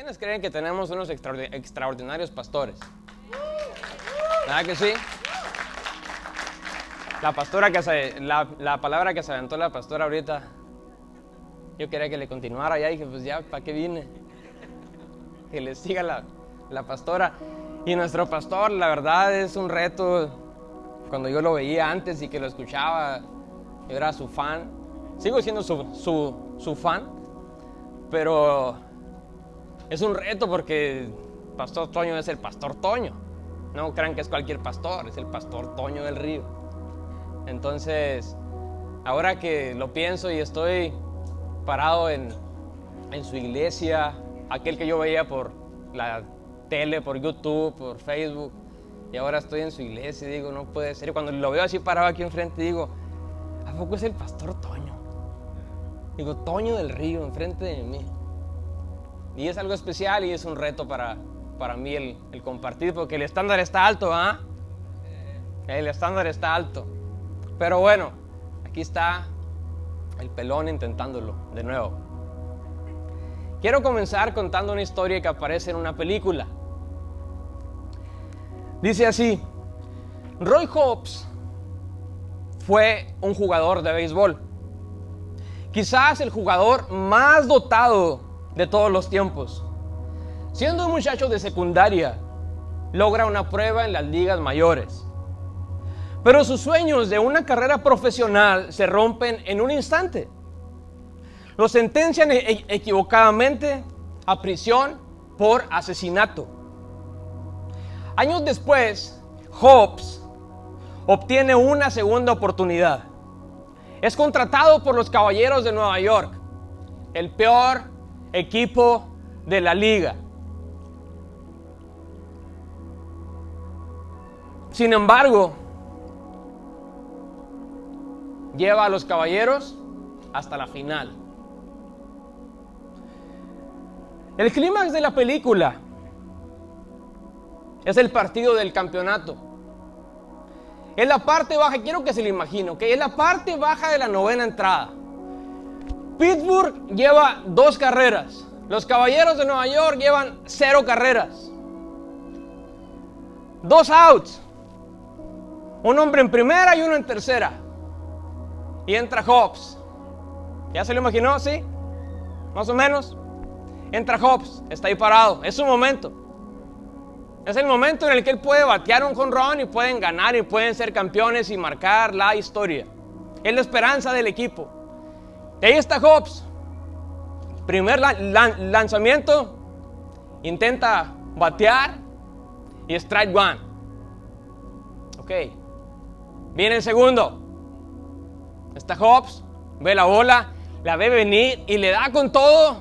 ¿Quiénes creen que tenemos unos extraordinarios pastores? ¿Verdad que sí? La palabra que se aventó la pastora ahorita, yo quería que le continuara ya, dije, pues ya, ¿para qué vine? Que le siga la pastora. Y nuestro pastor, la verdad, es un reto. Cuando yo lo veía antes y que lo escuchaba, yo era su fan. Sigo siendo su fan, pero es un reto porque Pastor Toño es el Pastor Toño. No crean que es cualquier pastor, es el Pastor Toño del Río. Entonces, ahora que lo pienso y estoy parado en su iglesia, aquel que yo veía por la tele, por YouTube, por Facebook, y ahora estoy en su iglesia y digo, no puede ser. Y cuando lo veo así parado aquí enfrente, digo, ¿a poco es el Pastor Toño? Digo, Toño del Río, enfrente de mí. Y es algo especial y es un reto para mí el compartir, porque el estándar está alto, ¿ah? El estándar está alto. Pero bueno, aquí está el pelón intentándolo de nuevo. Quiero comenzar contando una historia que aparece en una película. Dice así: Roy Hobbs fue un jugador de béisbol, quizás el jugador más dotado de todos los tiempos. Siendo un muchacho de secundaria, logra una prueba en las ligas mayores. Pero sus sueños de una carrera profesional se rompen en un instante. Lo sentencian equivocadamente a prisión por asesinato. Años después, Hobbs obtiene una segunda oportunidad. Es contratado por los Caballeros de Nueva York, el peor equipo de la liga. Sin embargo, lleva a los Caballeros hasta la final. El clímax de la película es el partido del campeonato. Es la parte baja, quiero que se lo imagine, ¿ok? Es la parte baja de la novena entrada. Pittsburgh lleva 2 carreras. Los Caballeros de Nueva York llevan 0 carreras. 2 outs. Un hombre en primera y uno en tercera. Y entra Hobbs. ¿Ya se lo imaginó? ¿Sí? Más o menos. Entra Hobbs, está ahí parado. Es su momento. Es el momento en el que él puede batear un jonrón y pueden ganar y pueden ser campeones y marcar la historia. Es la esperanza del equipo. Y ahí está Hobbs. Primer lanzamiento. Intenta batear y strike one. Ok. Viene el segundo. Está Hobbs, ve la bola, la ve venir y le da con todo.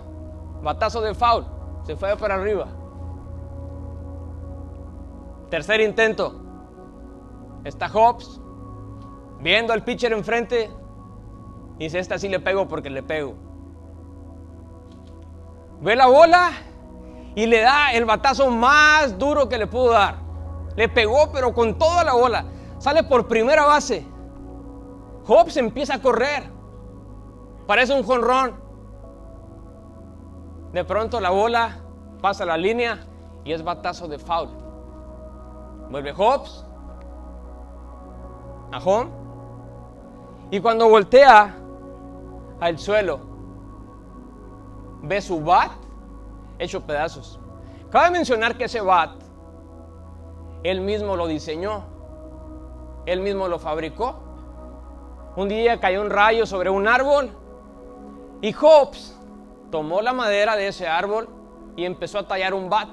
Batazo de foul. Se fue para arriba. Tercer intento. Está Hobbs viendo al pitcher enfrente y dice, esta sí le pego porque le pego. Ve la bola y le da el batazo más duro que le pudo dar. Le pegó pero con toda la bola. Sale por primera base. Hobbs empieza a correr. Parece un jonrón. De pronto la bola pasa la línea y es batazo de foul. Vuelve Hobbs a home y cuando voltea al suelo ve su bat hecho pedazos. Cabe mencionar que ese bat él mismo lo diseñó, él mismo lo fabricó. Un día cayó un rayo sobre un árbol y Hobbs tomó la madera de ese árbol y empezó a tallar un bat.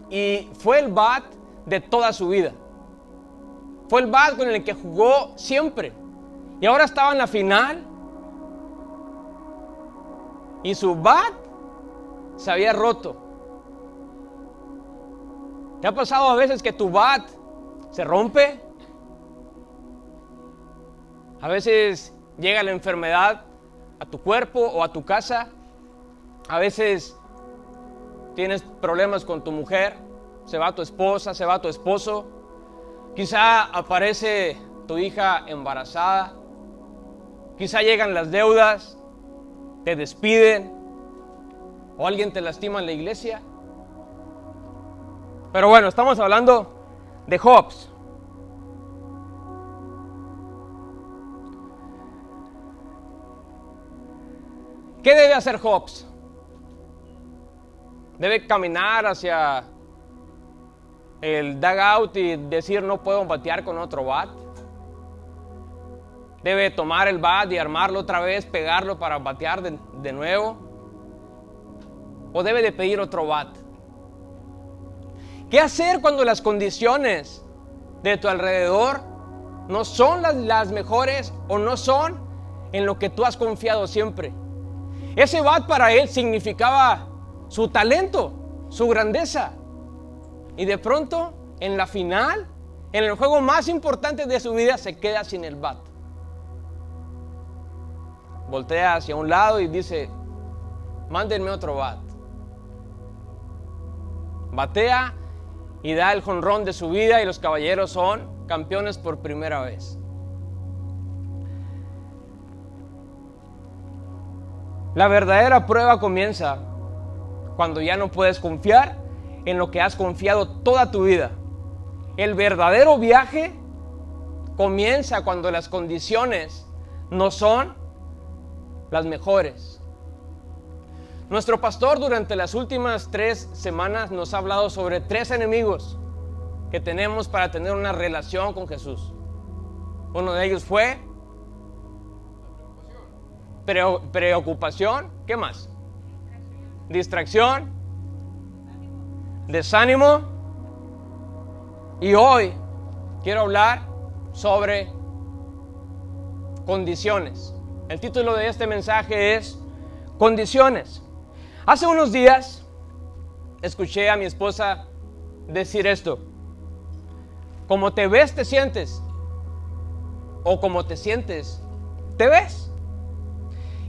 Y fue el bat de toda su vida. Fue el bat con el que jugó siempre. Y ahora estaba en la final. Y su bat se había roto. ¿Te ha pasado a veces que tu bat se rompe? A veces llega la enfermedad a tu cuerpo o a tu casa. A veces tienes problemas con tu mujer. Se va tu esposa, se va tu esposo. Quizá aparece tu hija embarazada. Quizá llegan las deudas. Te despiden. ¿O alguien te lastima en la iglesia? Pero bueno, estamos hablando de Hobbes. ¿Qué debe hacer Hobbes? Debe caminar hacia el dugout y decir no puedo batear con otro bat. Debe tomar el bat y armarlo otra vez, pegarlo para batear de nuevo. O debe de pedir otro bat. ¿Qué hacer cuando las condiciones de tu alrededor no son las mejores o no son en lo que tú has confiado siempre? Ese bat para él significaba su talento, su grandeza. Y de pronto, en la final, en el juego más importante de su vida, se queda sin el bat. Voltea hacia un lado y dice, mándenme otro bat. Batea y da el jonrón de su vida y los Caballeros son campeones por primera vez. La verdadera prueba comienza cuando ya no puedes confiar en lo que has confiado toda tu vida. El verdadero viaje comienza cuando las condiciones no son las mejores. Nuestro pastor durante las últimas 3 semanas nos ha hablado sobre 3 enemigos que tenemos para tener una relación con Jesús. Uno de ellos fue preocupación. ¿Qué más? Distracción. Desánimo. Y hoy quiero hablar sobre condiciones. El título de este mensaje es Condiciones. Hace unos días escuché a mi esposa decir esto: como te ves, te sientes, o como te sientes, te ves.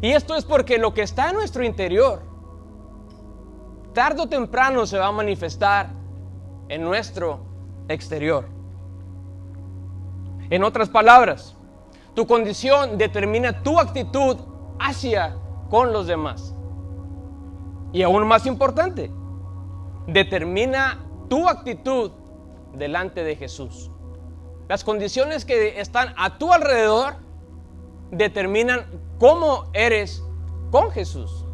Y esto es porque lo que está en nuestro interior, tarde o temprano se va a manifestar en nuestro exterior. En otras palabras, tu condición determina tu actitud hacia con los demás. Y aún más importante, determina tu actitud delante de Jesús. Las condiciones que están a tu alrededor determinan cómo eres con Jesús.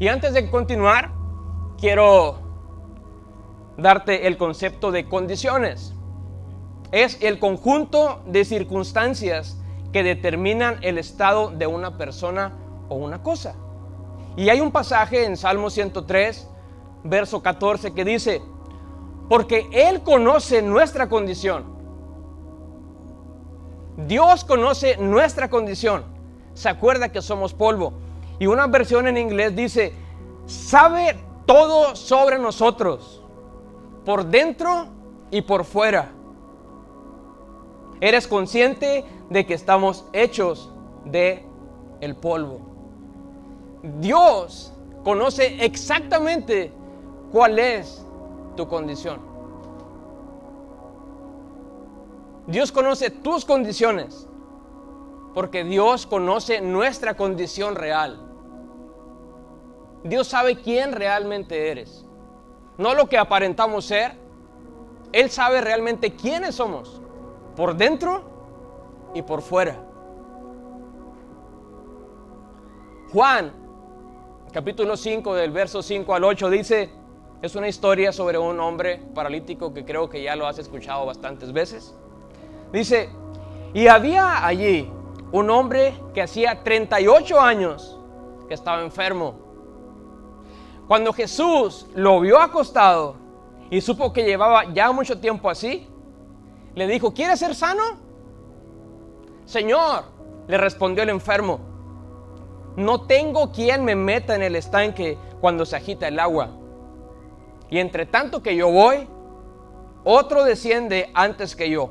Y antes de continuar, quiero darte el concepto de condiciones. Es el conjunto de circunstancias que determinan el estado de una persona o una cosa. Y hay un pasaje en Salmo 103, verso 14, que dice: porque Él conoce nuestra condición. Dios conoce nuestra condición. Se acuerda que somos polvo. Y una versión en inglés dice: sabe todo sobre nosotros, por dentro y por fuera. Eres consciente de que estamos hechos de el polvo. Dios conoce exactamente cuál es tu condición. Dios conoce tus condiciones porque Dios conoce nuestra condición real. Dios sabe quién realmente eres, no lo que aparentamos ser. Él sabe realmente quiénes somos, por dentro y por fuera. Juan, capítulo 5, del verso 5 al 8 dice, es una historia sobre un hombre paralítico que creo que ya lo has escuchado bastantes veces. Dice, y había allí un hombre que hacía 38 años que estaba enfermo. Cuando Jesús lo vio acostado y supo que llevaba ya mucho tiempo así, le dijo, ¿quieres ser sano? Señor, le respondió el enfermo, no tengo quien me meta en el estanque cuando se agita el agua. Y entre tanto que yo voy, otro desciende antes que yo.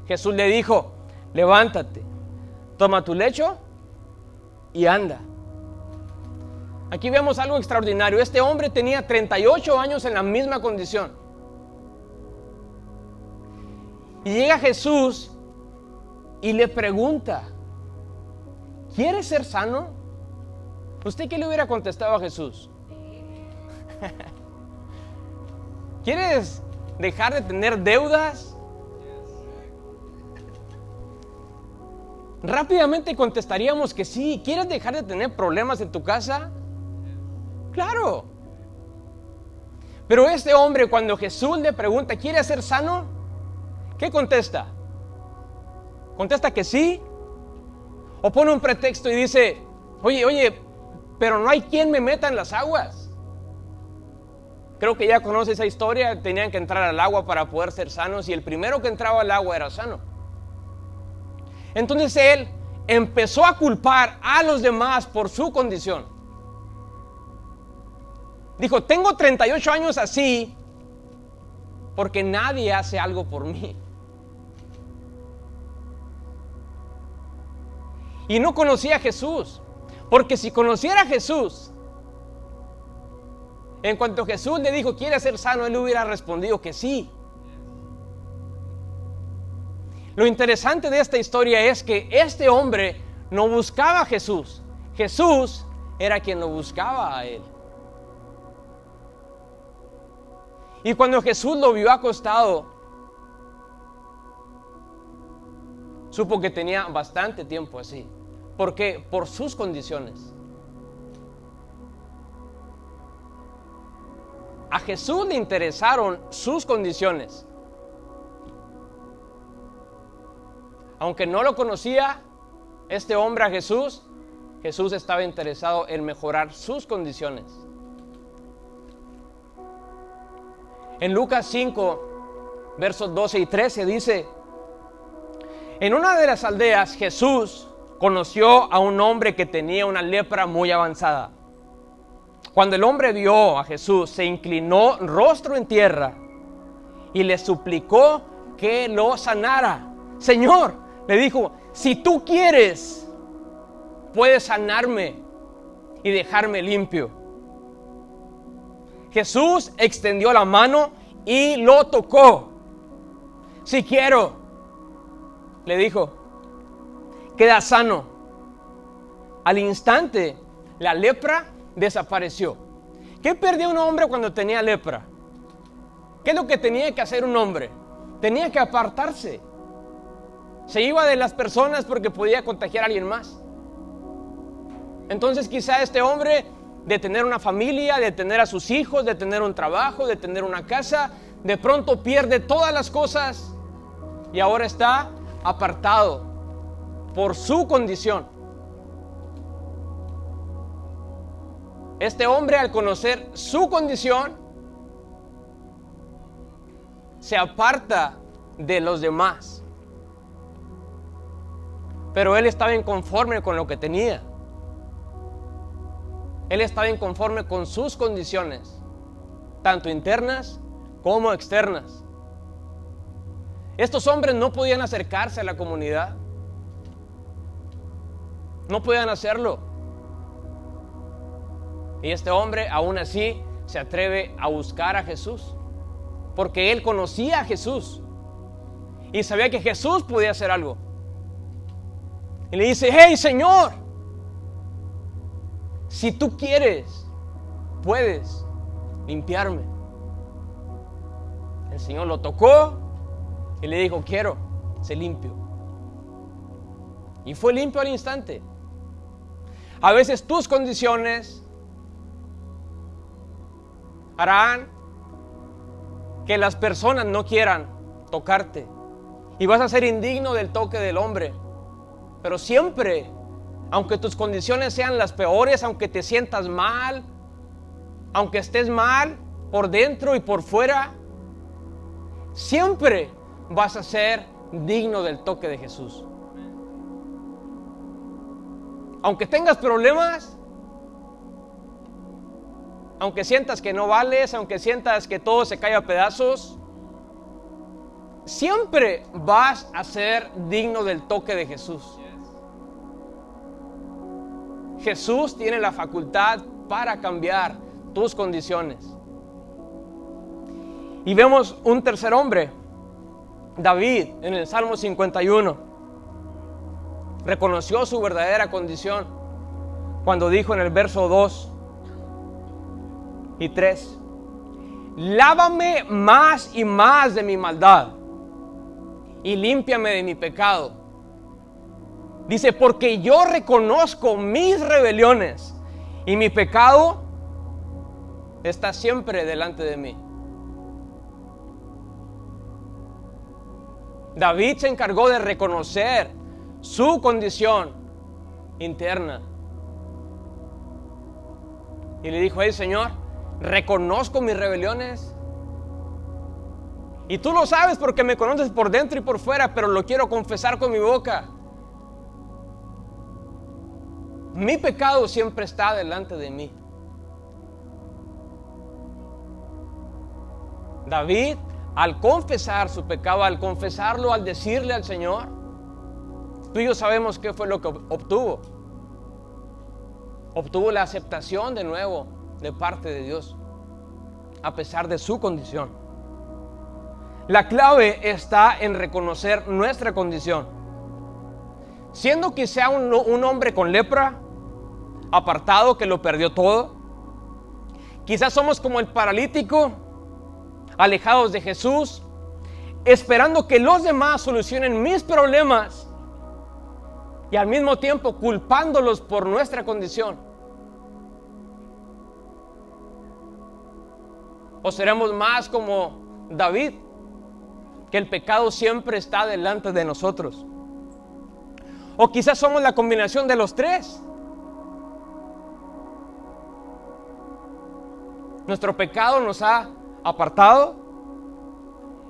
Jesús le dijo, levántate, toma tu lecho y anda. Aquí vemos algo extraordinario. Este hombre tenía 38 años en la misma condición. Y llega Jesús y le pregunta, ¿quieres ser sano? ¿Usted qué le hubiera contestado a Jesús? ¿Quieres dejar de tener deudas? Rápidamente contestaríamos que sí. ¿Quieres dejar de tener problemas en tu casa? Claro. Pero este hombre, cuando Jesús le pregunta, ¿quieres ser sano? ¿Qué contesta? ¿Contesta que sí? ¿O pone un pretexto y dice, oye, pero no hay quien me meta en las aguas? Creo que ya conoce esa historia. Tenían que entrar al agua para poder ser sanos, y el primero que entraba al agua era sano. Entonces él empezó a culpar a los demás por su condición. Dijo, tengo 38 años así porque nadie hace algo por mí. Y no conocía a Jesús, porque si conociera a Jesús, en cuanto Jesús le dijo, ¿quieres ser sano?, él hubiera respondido que sí. Lo interesante de esta historia es que este hombre no buscaba a Jesús. Jesús era quien lo buscaba a él. Y cuando Jesús lo vio acostado, supo que tenía bastante tiempo así. ¿Por qué? Por sus condiciones. A Jesús le interesaron sus condiciones. Aunque no lo conocía este hombre a Jesús, Jesús estaba interesado en mejorar sus condiciones. En Lucas 5, versos 12 y 13 dice, en una de las aldeas Jesús conoció a un hombre que tenía una lepra muy avanzada. Cuando el hombre vio a Jesús, se inclinó rostro en tierra y le suplicó que lo sanara. Señor, le dijo, si tú quieres, puedes sanarme y dejarme limpio. Jesús extendió la mano y lo tocó. Si quiero, le dijo, queda sano. Al instante, la lepra desapareció. ¿Qué perdía un hombre cuando tenía lepra? ¿Qué es lo que tenía que hacer un hombre? Tenía que apartarse. Se iba de las personas porque podía contagiar a alguien más. Entonces quizá este hombre, de tener una familia, de tener a sus hijos, de tener un trabajo, de tener una casa, de pronto pierde todas las cosas y ahora está apartado por su condición. Este hombre, al conocer su condición, se aparta de los demás. Pero él estaba inconforme con lo que tenía. Él estaba inconforme con sus condiciones, tanto internas como externas. Estos hombres no podían acercarse a la comunidad. No podían hacerlo. Y este hombre aún así se atreve a buscar a Jesús, porque él conocía a Jesús y sabía que Jesús podía hacer algo. Y le dice, hey Señor, si tú quieres, puedes limpiarme. El Señor lo tocó y le dijo, quiero, sé limpio. Y fue limpio al instante. A veces tus condiciones harán que las personas no quieran tocarte y vas a ser indigno del toque del hombre. Pero siempre, aunque tus condiciones sean las peores, aunque te sientas mal, aunque estés mal por dentro y por fuera, siempre vas a ser digno del toque de Jesús. Aunque tengas problemas, aunque sientas que no vales, aunque sientas que todo se cae a pedazos, siempre vas a ser digno del toque de Jesús. Jesús tiene la facultad para cambiar tus condiciones. Y vemos un tercer hombre, David, en el Salmo 51. reconoció su verdadera condición cuando dijo en el verso 2 y 3: lávame más y más de mi maldad y límpiame de mi pecado. Dice, porque yo reconozco mis rebeliones y mi pecado está siempre delante de mí. David se encargó de reconocer su condición interna. Y le dijo: hey, Señor, reconozco mis rebeliones. Y tú lo sabes porque me conoces por dentro y por fuera, pero lo quiero confesar con mi boca. Mi pecado siempre está delante de mí. David, al confesar su pecado, al confesarlo, al decirle al Señor, tú y yo sabemos qué fue lo que obtuvo. Obtuvo la aceptación de nuevo de parte de Dios, a pesar de su condición. La clave está en reconocer nuestra condición. Siendo quizá un hombre con lepra, apartado, que lo perdió todo. Quizás somos como el paralítico, alejados de Jesús, esperando que los demás solucionen mis problemas y al mismo tiempo culpándolos por nuestra condición. O seremos más como David, que el pecado siempre está delante de nosotros. O quizás somos la combinación de los tres. Nuestro pecado nos ha apartado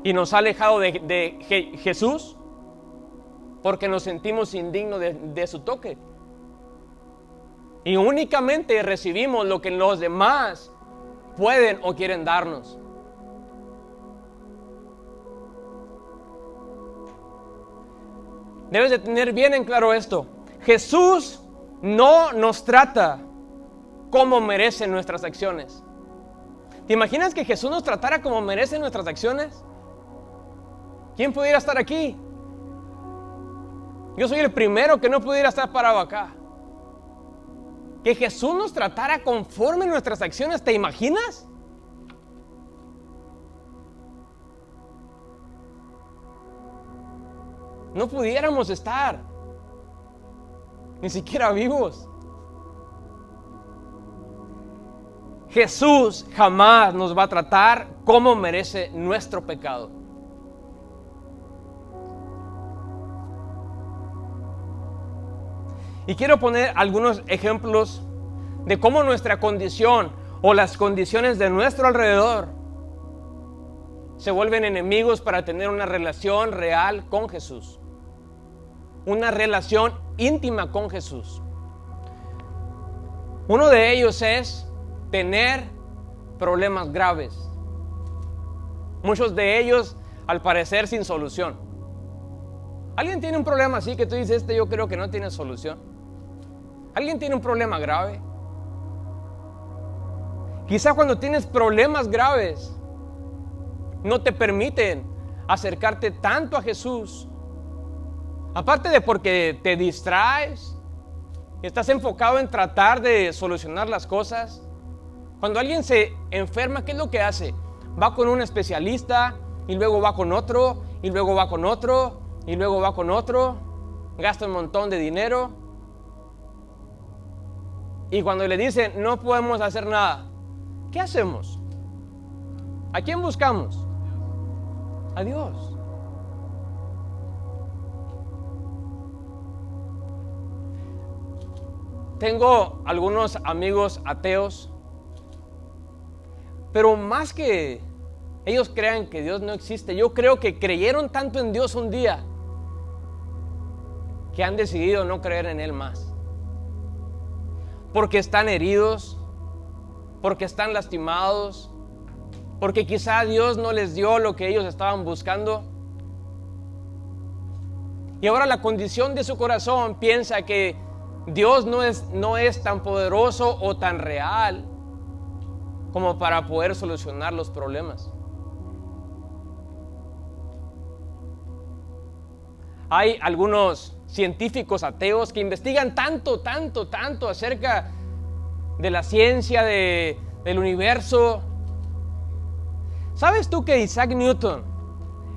y nos ha alejado de Jesús porque nos sentimos indignos de su toque. Y únicamente recibimos lo que los demás pueden o quieren darnos. Debes de tener bien en claro esto. Jesús no nos trata como merecen nuestras acciones. ¿Te imaginas que Jesús nos tratara como merecen nuestras acciones? ¿Quién pudiera estar aquí? Yo soy el primero que no pudiera estar parado acá. Que Jesús nos tratara conforme a nuestras acciones, ¿te imaginas? No pudiéramos estar ni siquiera vivos. Jesús jamás nos va a tratar como merece nuestro pecado. Y quiero poner algunos ejemplos de cómo nuestra condición o las condiciones de nuestro alrededor se vuelven enemigos para tener una relación real con Jesús. Una relación íntima con Jesús. Uno de ellos es tener problemas graves. Muchos de ellos, al parecer, sin solución. ¿Alguien tiene un problema así que tú dices, yo creo que no tiene solución? ¿Alguien tiene un problema grave? Quizá cuando tienes problemas graves, no te permiten acercarte tanto a Jesús. Aparte de porque te distraes, estás enfocado en tratar de solucionar las cosas. Cuando alguien se enferma, ¿qué es lo que hace? Va con un especialista y luego va con otro y luego va con otro y luego va con otro. Gasta un montón de dinero. Y cuando le dicen no podemos hacer nada, ¿qué hacemos? ¿A quién buscamos? A Dios. Tengo algunos amigos ateos, pero más que ellos crean que Dios no existe, yo creo que creyeron tanto en Dios un día que han decidido no creer en Él más. Porque están heridos, porque están lastimados, porque quizá Dios no les dio lo que ellos estaban buscando. Y ahora la condición de su corazón piensa que Dios no es tan poderoso o tan real como para poder solucionar los problemas. Hay algunos científicos ateos que investigan tanto acerca de la ciencia, del universo. ¿Sabes tú que Isaac Newton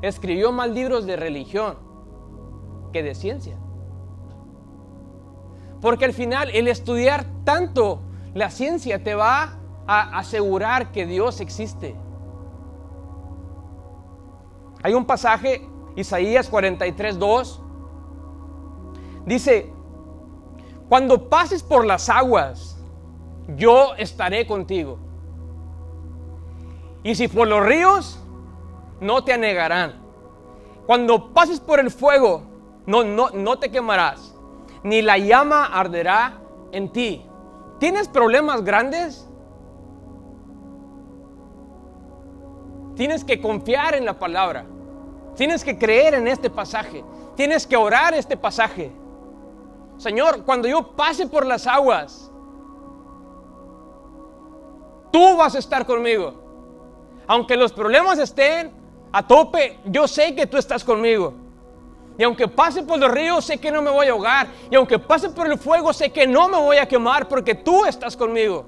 escribió más libros de religión que de ciencia? Porque al final el estudiar tanto la ciencia te va a asegurar que Dios existe. Hay un pasaje, Isaías 43:2, dice: cuando pases por las aguas, yo estaré contigo. Y si por los ríos, no te anegarán. Cuando pases por el fuego, no te quemarás, ni la llama arderá en ti. ¿Tienes problemas grandes? Tienes que confiar en la palabra. Tienes que creer en este pasaje. Tienes que orar este pasaje. Señor, cuando yo pase por las aguas, tú vas a estar conmigo. Aunque los problemas estén a tope, yo sé que tú estás conmigo. Y aunque pase por los ríos, sé que no me voy a ahogar. Y aunque pase por el fuego, sé que no me voy a quemar porque tú estás conmigo.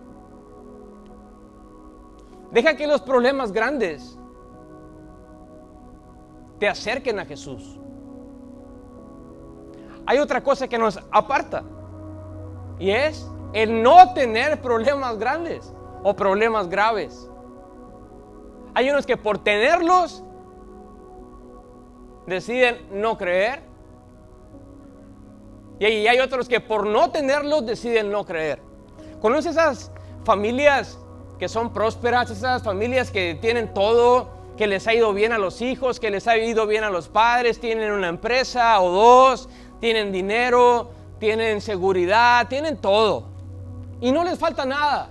Deja que los problemas grandes te acerquen a Jesús. Hay otra cosa que nos aparta, y es el no tener problemas grandes o problemas graves. Hay unos que por tenerlos deciden no creer, y hay otros que por no tenerlos deciden no creer. ¿Conoces esas familias que son prósperas, esas familias que tienen todo, que les ha ido bien a los hijos, que les ha ido bien a los padres, tienen una empresa o dos, tienen dinero, tienen seguridad, tienen todo y no les falta nada?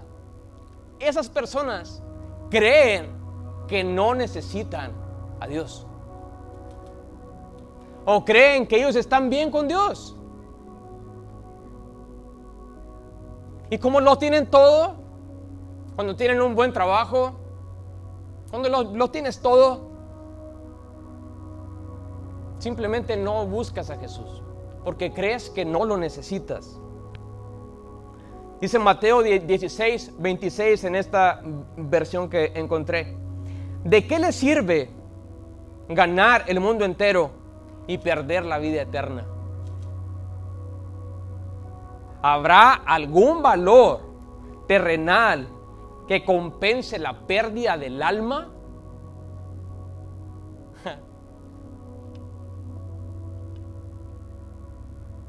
Esas personas creen que no necesitan a Dios, o creen que ellos están bien con Dios, y como lo tienen todo, cuando tienen un buen trabajo, cuando lo tienes todo, simplemente no buscas a Jesús porque crees que no lo necesitas. Dice Mateo 16:26 en esta versión que encontré: ¿de qué le sirve ganar el mundo entero y perder la vida eterna? ¿Habrá algún valor terrenal que compense la pérdida del alma?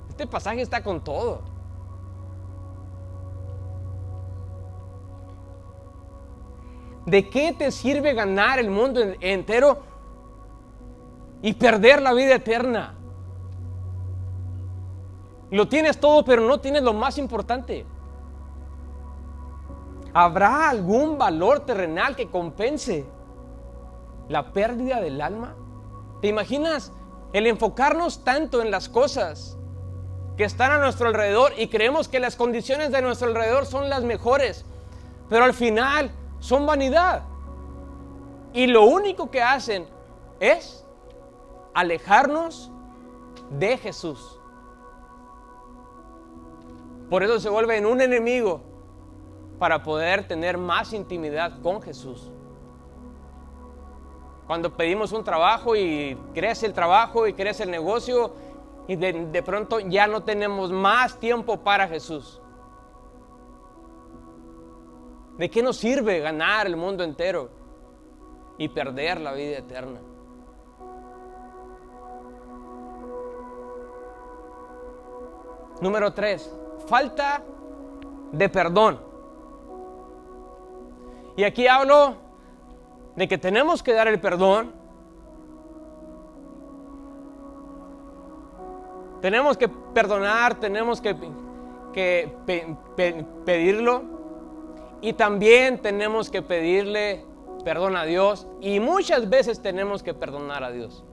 Este pasaje está con todo. ¿De qué te sirve ganar el mundo entero y perder la vida eterna? Lo tienes todo, pero no tienes lo más importante. ¿Habrá algún valor terrenal que compense la pérdida del alma? ¿Te imaginas el enfocarnos tanto en las cosas que están a nuestro alrededor y creemos que las condiciones de nuestro alrededor son las mejores, pero al final son vanidad? Y lo único que hacen es alejarnos de Jesús. Por eso se vuelven un enemigo para poder tener más intimidad con Jesús. Cuando pedimos un trabajo y crece el trabajo y crece el negocio y de pronto ya no tenemos más tiempo para Jesús. ¿De qué nos sirve ganar el mundo entero y perder la vida eterna? Número 3, falta de perdón. Y aquí hablo de que tenemos que dar el perdón. Tenemos que perdonar, tenemos que pedirlo. Y también tenemos que pedirle perdón a Dios. Y muchas veces tenemos que perdonar a Dios.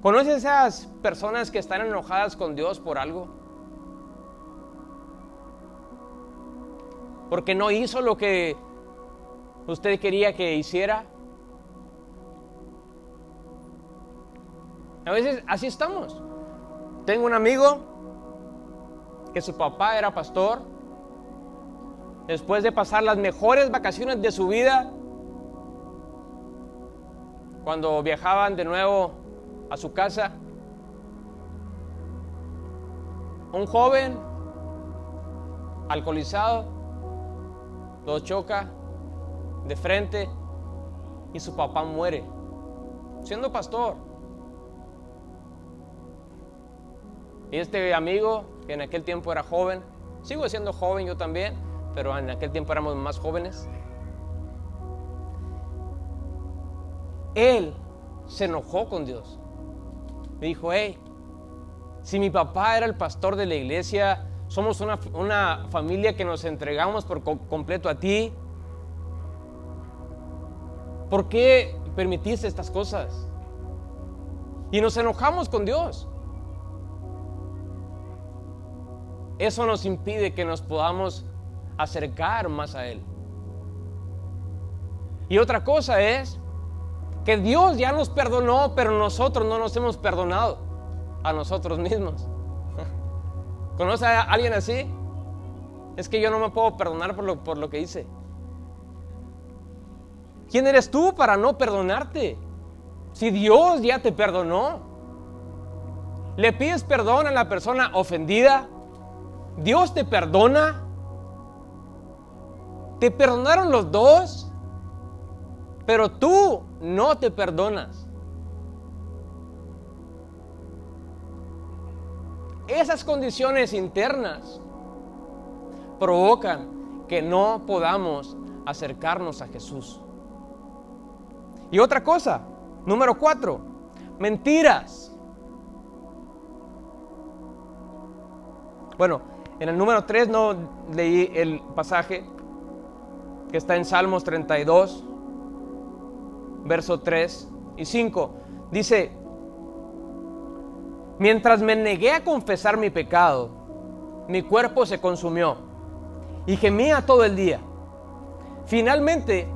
¿Conoces esas personas que están enojadas con Dios por algo? Porque no hizo lo que usted quería que hiciera. A veces así estamos. Tengo un amigo que su papá era pastor, después de pasar las mejores vacaciones de su vida, cuando viajaban de nuevo a su casa, un joven alcoholizado lo choca de frente y su papá muere, siendo pastor. Y este amigo, que en aquel tiempo era joven, sigo siendo joven yo también, pero en aquel tiempo éramos más jóvenes, él se enojó con Dios. Me dijo: hey, si mi papá era el pastor de la iglesia, somos una familia que nos entregamos por completo a ti, ¿por qué permitiste estas cosas? Y nos enojamos con Dios. Eso nos impide que nos podamos acercar más a Él. Y otra cosa es que Dios ya nos perdonó, pero nosotros no nos hemos perdonado a nosotros mismos. ¿Conoce a alguien así? Es que yo no me puedo perdonar por lo que hice. ¿Quién eres tú para no perdonarte? Si Dios ya te perdonó. ¿Le pides perdón a la persona ofendida? ¿Dios te perdona? ¿Te perdonaron los dos? Pero tú no te perdonas. Esas condiciones internas provocan que no podamos acercarnos a Jesús. Y otra cosa, número 4, mentiras. Bueno, en el número 3 no leí el pasaje que está en Salmos 32, verso 3 y 5. Dice: mientras me negué a confesar mi pecado, mi cuerpo se consumió y gemía todo el día. Finalmente,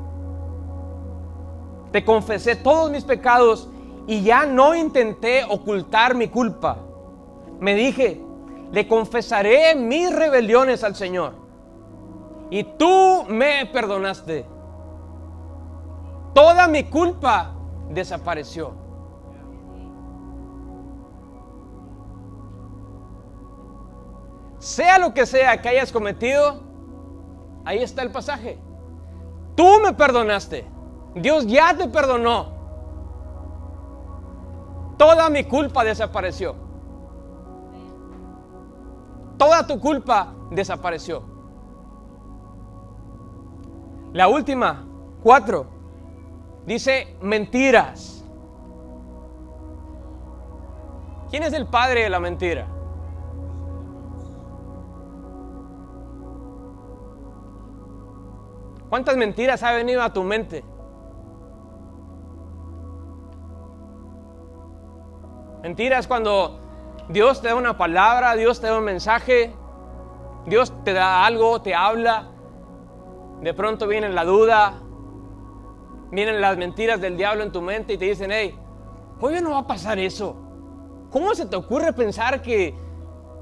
te confesé todos mis pecados y ya no intenté ocultar mi culpa. Me dije: le confesaré mis rebeliones al Señor, y tú me perdonaste. Toda mi culpa desapareció. Sea lo que sea que hayas cometido, ahí está el pasaje. Tú me perdonaste. Dios ya te perdonó. Toda mi culpa desapareció. Toda tu culpa desapareció. La última, 4, dice mentiras. ¿Quién es el padre de la mentira? ¿Cuántas mentiras ha venido a tu mente? Mentiras cuando Dios te da una palabra, Dios te da un mensaje, Dios te da algo, te habla. De pronto viene la duda, vienen las mentiras del diablo en tu mente y te dicen: hey, hoy no va a pasar eso. ¿Cómo se te ocurre pensar que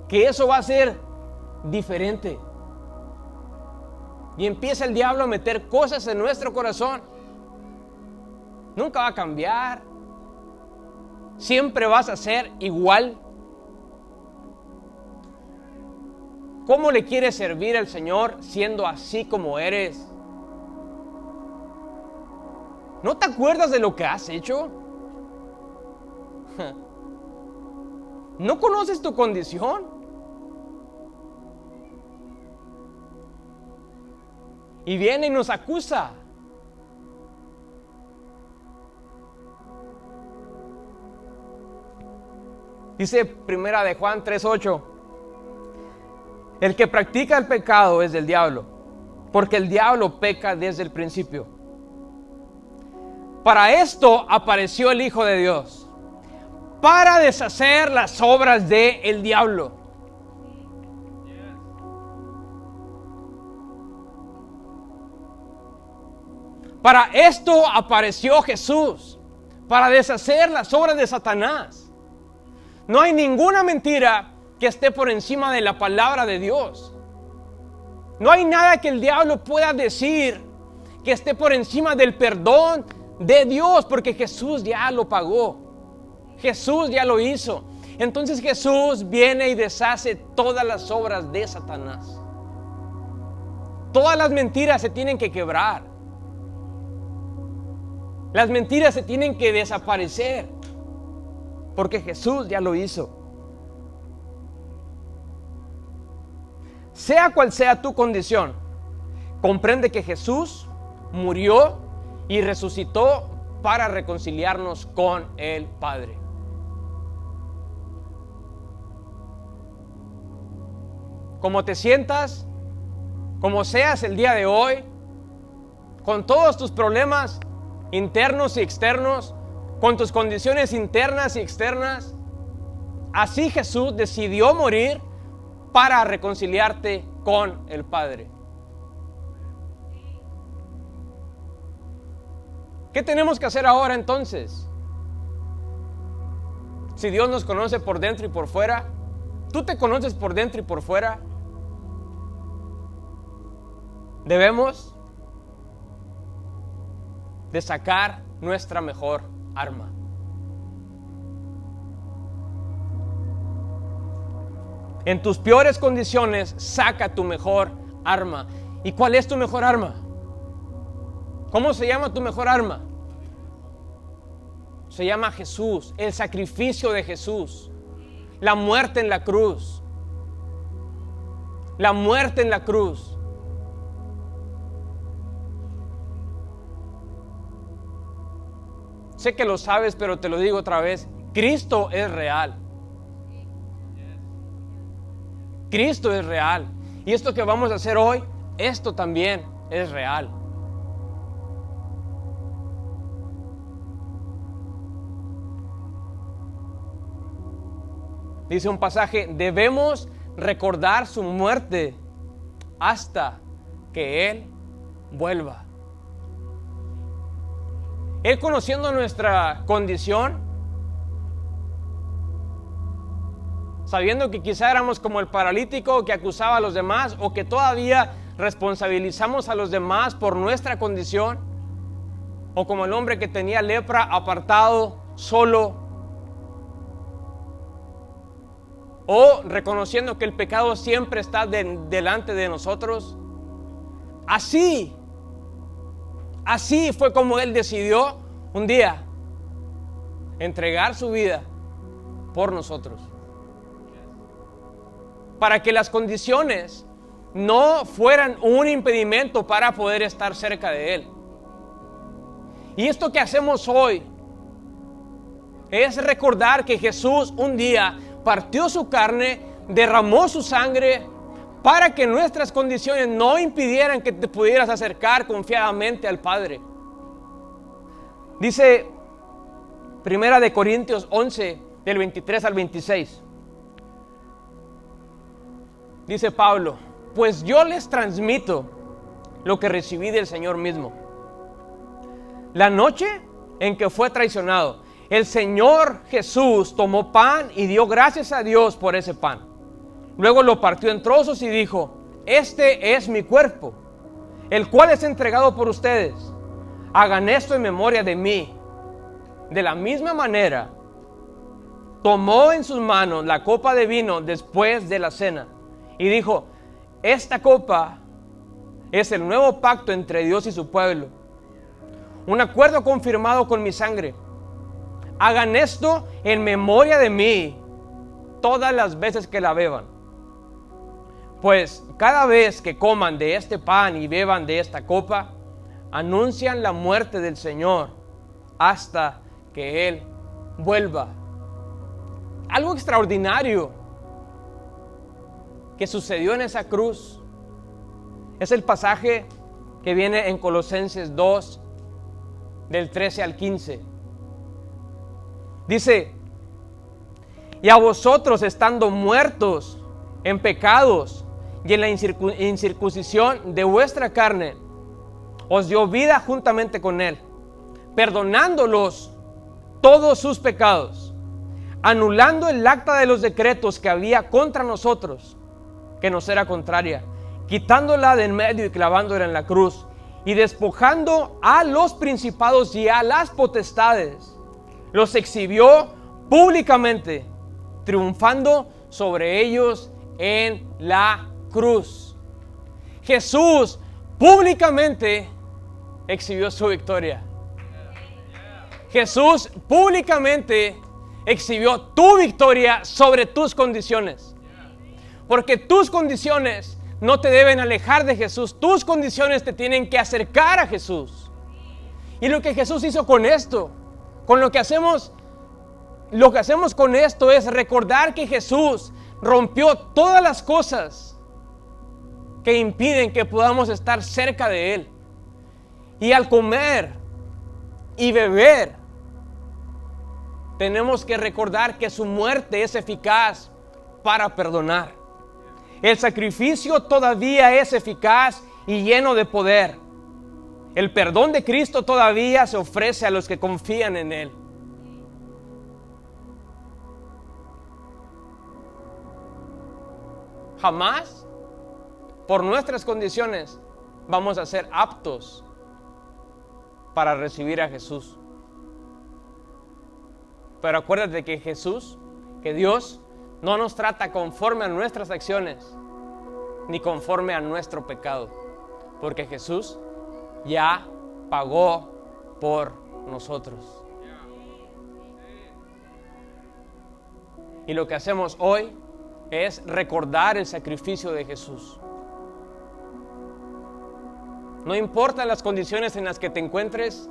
eso va a ser diferente? Y empieza el diablo a meter cosas en nuestro corazón. Nunca va a cambiar. Siempre vas a ser igual. ¿Cómo le quieres servir al Señor siendo así como eres? ¿No te acuerdas de lo que has hecho? ¿No conoces tu condición? Y viene y nos acusa. Dice Primera de Juan 3:8: el que practica el pecado es del diablo, porque el diablo peca desde el principio. Para esto apareció el Hijo de Dios, para deshacer las obras del diablo. Para esto apareció Jesús, para deshacer las obras de Satanás. No hay ninguna mentira que esté por encima de la palabra de Dios. No hay nada que el diablo pueda decir que esté por encima del perdón de Dios, porque Jesús ya lo pagó. Jesús ya lo hizo. Entonces Jesús viene y deshace todas las obras de Satanás. Todas las mentiras se tienen que quebrar. Las mentiras se tienen que desaparecer, porque Jesús ya lo hizo. Sea cual sea tu condición, comprende que Jesús murió y resucitó para reconciliarnos con el Padre. Como te sientas, como seas el día de hoy, con todos tus problemas internos y externos, con tus condiciones internas y externas, así Jesús decidió morir para reconciliarte con el Padre. ¿Qué tenemos que hacer ahora entonces? Si Dios nos conoce por dentro y por fuera, ¿tú te conoces por dentro y por fuera? Debemos de sacar nuestra mejor arma. En tus peores condiciones, saca tu mejor arma. ¿Y cuál es tu mejor arma? ¿Cómo se llama tu mejor arma? Se llama Jesús, el sacrificio de Jesús, la muerte en la cruz. La muerte en la cruz. Sé que lo sabes, pero te lo digo otra vez. Cristo es real. Cristo es real. Y esto que vamos a hacer hoy, esto también es real. Dice un pasaje, debemos recordar su muerte hasta que Él vuelva. Él, conociendo nuestra condición, sabiendo que quizá éramos como el paralítico que acusaba a los demás, o que todavía responsabilizamos a los demás por nuestra condición, o como el hombre que tenía lepra, apartado, solo, o reconociendo que el pecado siempre está delante de nosotros. Así fue como Él decidió un día entregar su vida por nosotros, para que las condiciones no fueran un impedimento para poder estar cerca de Él. Y esto que hacemos hoy es recordar que Jesús un día partió su carne, derramó su sangre, para que nuestras condiciones no impidieran que te pudieras acercar confiadamente al Padre. Dice Primera de Corintios 11, del 23 al 26. Dice Pablo, pues yo les transmito lo que recibí del Señor mismo. La noche en que fue traicionado, el Señor Jesús tomó pan y dio gracias a Dios por ese pan. Luego lo partió en trozos y dijo, este es mi cuerpo, el cual es entregado por ustedes. Hagan esto en memoria de mí. De la misma manera, tomó en sus manos la copa de vino después de la cena y dijo, esta copa es el nuevo pacto entre Dios y su pueblo, un acuerdo confirmado con mi sangre. Hagan esto en memoria de mí todas las veces que la beban. Pues cada vez que coman de este pan y beban de esta copa, anuncian la muerte del Señor hasta que Él vuelva. Algo extraordinario que sucedió en esa cruz es el pasaje que viene en Colosenses 2, del 13 al 15. Dice, y a vosotros, estando muertos en pecados y en la incircuncisión de vuestra carne, os dio vida juntamente con Él, perdonándolos todos sus pecados, anulando el acta de los decretos que había contra nosotros, que nos era contraria, quitándola de en medio y clavándola en la cruz, y despojando a los principados y a las potestades, los exhibió públicamente, triunfando sobre ellos en la cruz. Jesús públicamente exhibió su victoria. Jesús públicamente exhibió tu victoria sobre tus condiciones. Porque tus condiciones no te deben alejar de Jesús. Tus condiciones te tienen que acercar a Jesús. Y lo que Jesús hizo con esto, con lo que hacemos con esto es recordar que Jesús rompió todas las cosas que impiden que podamos estar cerca de Él. Y al comer y beber, tenemos que recordar que su muerte es eficaz para perdonar. El sacrificio todavía es eficaz y lleno de poder. El perdón de Cristo todavía se ofrece a los que confían en Él. Jamás, por nuestras condiciones, vamos a ser aptos para recibir a Jesús. Pero acuérdate que Jesús, que Dios, no nos trata conforme a nuestras acciones, ni conforme a nuestro pecado, porque Jesús ya pagó por nosotros. Y lo que hacemos hoy es recordar el sacrificio de Jesús. No importa las condiciones en las que te encuentres,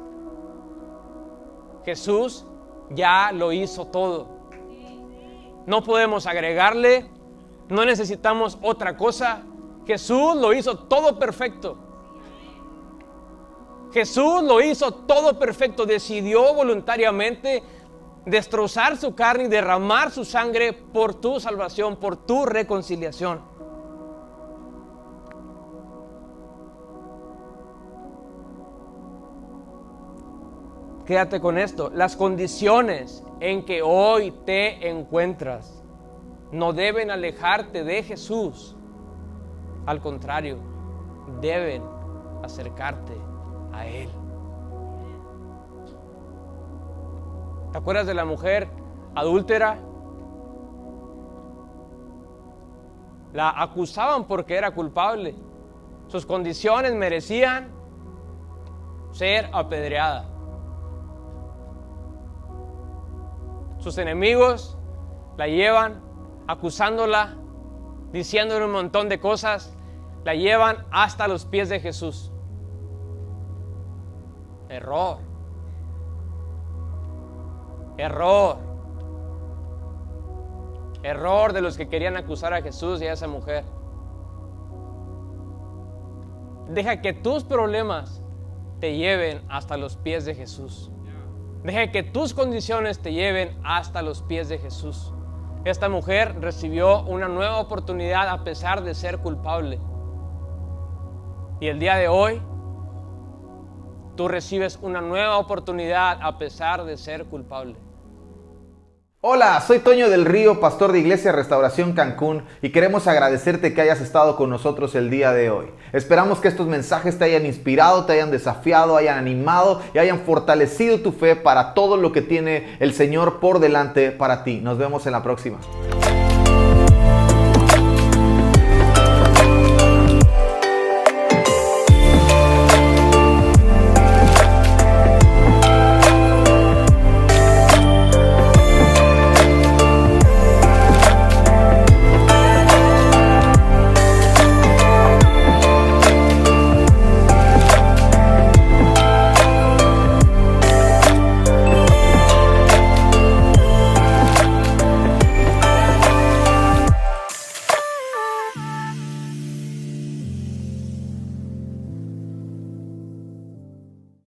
Jesús ya lo hizo todo. No podemos agregarle, no necesitamos otra cosa. Jesús lo hizo todo perfecto. Jesús lo hizo todo perfecto. Decidió voluntariamente destrozar su carne y derramar su sangre por tu salvación, por tu reconciliación. Quédate con esto. Las condiciones en que hoy te encuentras no deben alejarte de Jesús. Al contrario, deben acercarte a Él. ¿Te acuerdas de la mujer adúltera? La acusaban porque era culpable. Sus condiciones merecían ser apedreada. Sus enemigos la llevan acusándola, diciéndole un montón de cosas, la llevan hasta los pies de Jesús. Error. Error de los que querían acusar a Jesús y a esa mujer. Deja que tus problemas te lleven hasta los pies de Jesús. Deja que tus condiciones te lleven hasta los pies de Jesús. Esta mujer recibió una nueva oportunidad a pesar de ser culpable. Y el día de hoy, tú recibes una nueva oportunidad a pesar de ser culpable. Hola, soy Toño del Río, pastor de Iglesia Restauración Cancún, y queremos agradecerte que hayas estado con nosotros el día de hoy. Esperamos que estos mensajes te hayan inspirado, te hayan desafiado, hayan animado y hayan fortalecido tu fe para todo lo que tiene el Señor por delante para ti. Nos vemos en la próxima.